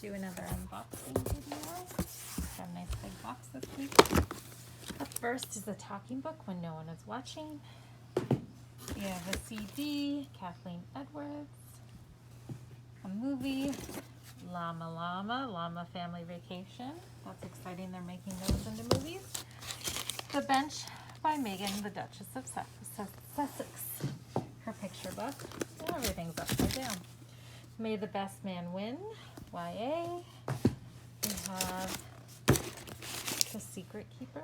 do another unboxing video. Got a nice big box this week. Up first is a talking book when no one is watching. We have a CD, Kathleen Edwards. A movie, Llama Family Vacation. That's exciting, they're making those into movies. The Bench by Megan, the Duchess of Sussex. Her picture book. Everything's upside down. May the Best Man Win, YA. We have The Secret Keeper.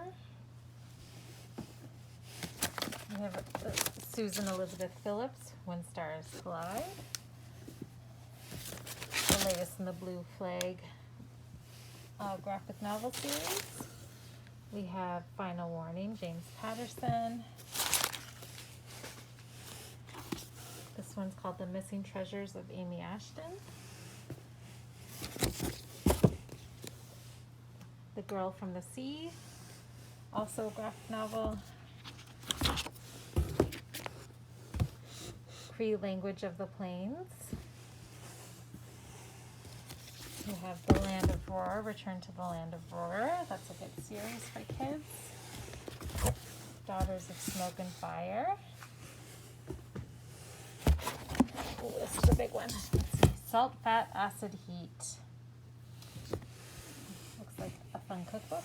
We have Susan Elizabeth Phillips, When Stars Collide. The latest in the Blue Flag graphic novel series. We have Final Warning, James Patterson. This one's called The Missing Treasures of Amy Ashton. The Girl from the Sea, also a graphic novel. Cree Language of the Plains. We have The Land of Roar, Return to the Land of Roar. That's a good series for kids. Daughters of Smoke and Fire. Oh, this is a big one. Let's see. Salt, Fat, Acid, Heat. Looks like a fun cookbook.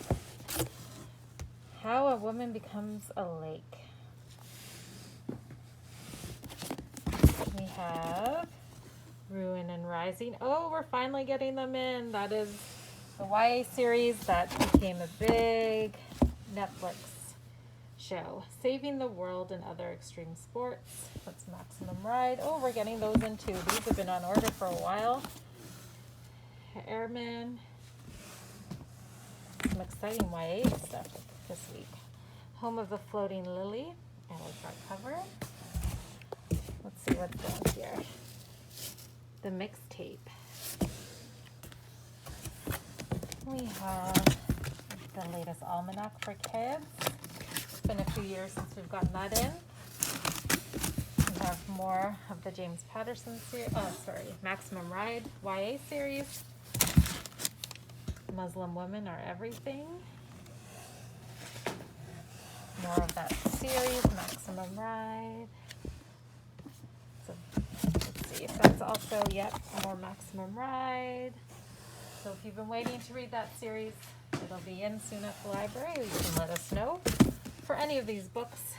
How a Woman Becomes a Lake. We have Ruin and Rising. Oh, we're finally getting them in. That is the YA series that became a big Netflix show. Saving the World and Other Extreme Sports. That's Maximum Ride. Oh, we're getting those in too. These have been on order for a while. Airman. Some exciting YA stuff this week. Home of the Floating Lily. I like that cover. Let's see what's down here. The Mixtape. We have the latest almanac for kids. It's been a few years since we've gotten that in. We have more of the James Patterson series. Oh, sorry, Maximum Ride YA series. Muslim Women Are Everything. More of that series, Maximum Ride. So let's see if that's also, yep, more Maximum Ride. So if you've been waiting to read that series, it'll be in soon at the library. You can let us know. For any of these books,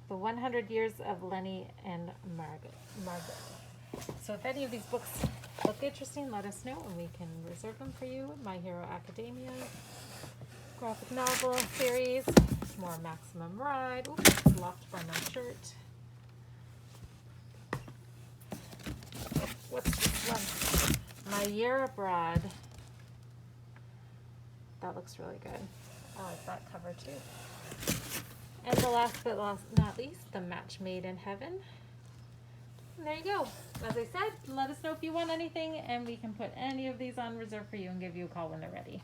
The 100 Years of Lenny and Margot. So if any of these books look interesting, let us know and we can reserve them for you. My Hero Academia graphic novel series. More Maximum Ride. Oops, locked by my shirt. What's this one? My Year Abroad. That looks really good. I like that cover too. And the last but not least, The Match Made in Heaven. And there you go. As I said, let us know if you want anything and we can put any of these on reserve for you and give you a call when they're ready.